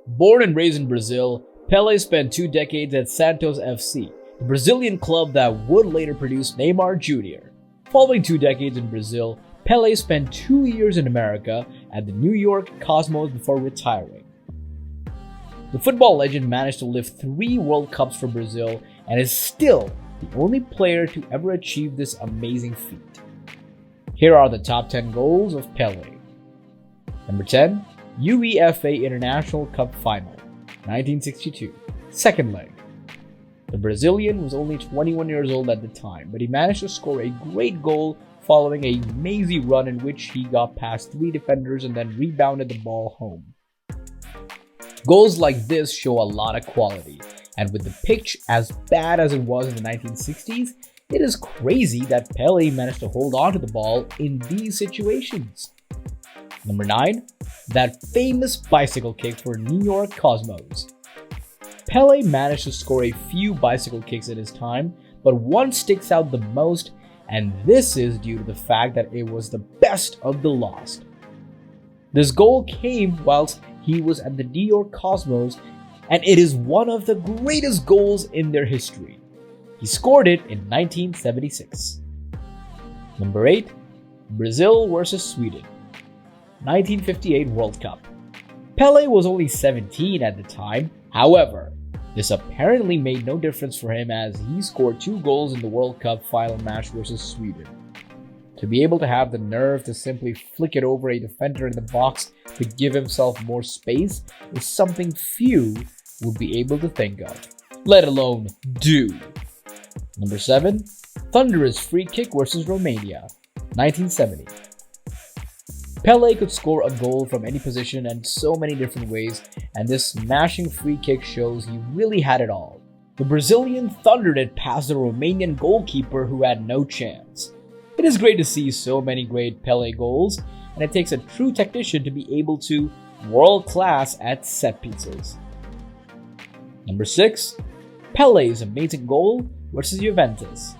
Born and raised in Brazil, Pele spent 2 decades at Santos FC, the Brazilian club that would later produce Neymar Jr. Following 2 decades in Brazil, Pele spent 2 years in America at the New York Cosmos before retiring. The football legend managed to lift 3 World Cups for Brazil and is still the only player to ever achieve this amazing feat. Here are the top 10 goals of Pele. Number 10, UEFA International Cup Final, 1962, second leg. The Brazilian was only 21 years old at the time, but he managed to score a great goal following a mazy run in which he got past 3 defenders and then rebounded the ball home. Goals like this show a lot of quality, and with the pitch as bad as it was in the 1960s, it is crazy that Pele managed to hold on to the ball in these situations. Number 9, that famous bicycle kick for New York Cosmos. Pele managed to score a few bicycle kicks in his time, but one sticks out the most, and this is due to the fact that it was the best of the lot. This goal came whilst he was at the New York Cosmos, and it is one of the greatest goals in their history. He scored it in 1976. Number 8, Brazil vs Sweden, 1958 World Cup. Pele was only 17 at the time, however, this apparently made no difference for him as he scored 2 goals in the World Cup final match versus Sweden. To be able to have the nerve to simply flick it over a defender in the box to give himself more space is something few would be able to think of, let alone do. Number 7, Thunderous free kick versus Romania, 1970. Pele could score a goal from any position and so many different ways, and this smashing free kick shows he really had it all. The Brazilian thundered it past the Romanian goalkeeper who had no chance. It is great to see so many great Pele goals, and it takes a true technician to be able to world class at set pieces. Number 6, Pele's amazing goal versus Juventus.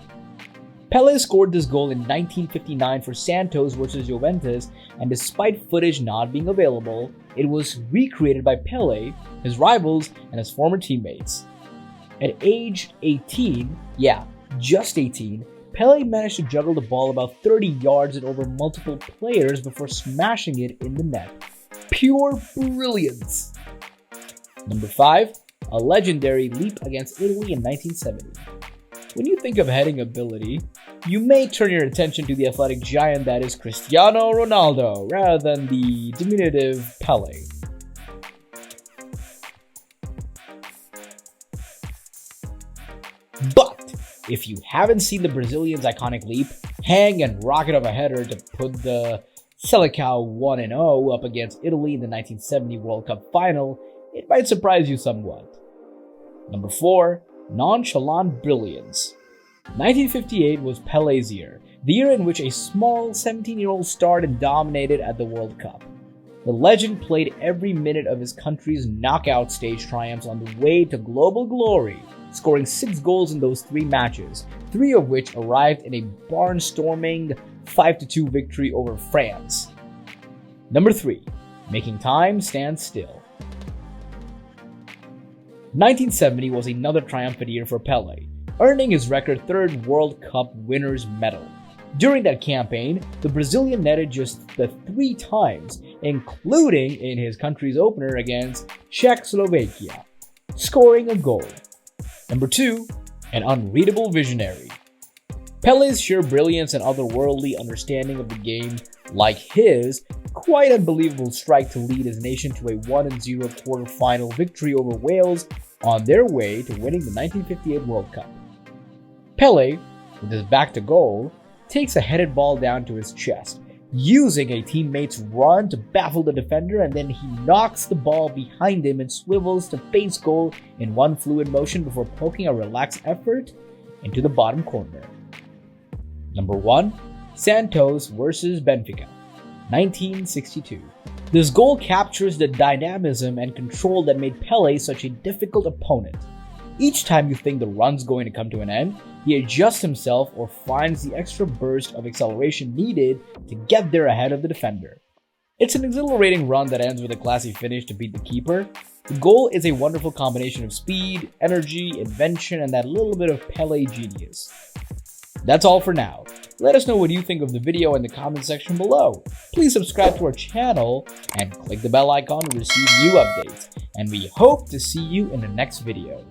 Pele scored this goal in 1959 for Santos versus Juventus, and despite footage not being available, it was recreated by Pele, his rivals, and his former teammates. At age 18, just 18, Pele managed to juggle the ball about 30 yards and over multiple players before smashing it in the net. Pure brilliance! Number 5, a legendary leap against Italy in 1970. When you think of heading ability, you may turn your attention to the athletic giant that is Cristiano Ronaldo rather than the diminutive Pele. But if you haven't seen the Brazilian's iconic leap, hang and rocket of a header to put the Selecao 1-0 up against Italy in the 1970 World Cup final, it might surprise you somewhat. Number 4, nonchalant brilliance. 1958 was Pele's year, the year in which a small 17-year-old starred and dominated at the World Cup. The legend played every minute of his country's knockout stage triumphs on the way to global glory, scoring 6 goals in those 3 matches, 3 of which arrived in a barnstorming 5-2 victory over France. Number 3, making time stand still. 1970 was another triumphant year for Pele, earning his record 3rd World Cup winner's medal. During that campaign, the Brazilian netted just the 3 times, including in his country's opener against Czechoslovakia, scoring a goal. Number 2, an unreadable visionary. Pele's sheer brilliance and otherworldly understanding of the game, like his quite unbelievable strike to lead his nation to a 1-0 quarter-final victory over Wales on their way to winning the 1958 World Cup. Pele, with his back to goal, takes a headed ball down to his chest, using a teammate's run to baffle the defender, and then he knocks the ball behind him and swivels to face goal in one fluid motion before poking a relaxed effort into the bottom corner. Number 1, Santos versus Benfica, 1962. This goal captures the dynamism and control that made Pele such a difficult opponent. Each time you think the run's going to come to an end, he adjusts himself or finds the extra burst of acceleration needed to get there ahead of the defender. It's an exhilarating run that ends with a classy finish to beat the keeper, The goal is a wonderful combination of speed, energy, invention, and that little bit of Pele genius. That's all for now. Let us know what you think of the video in the comment section below. Please subscribe to our channel and click the bell icon to receive new updates. And we hope to see you in the next video.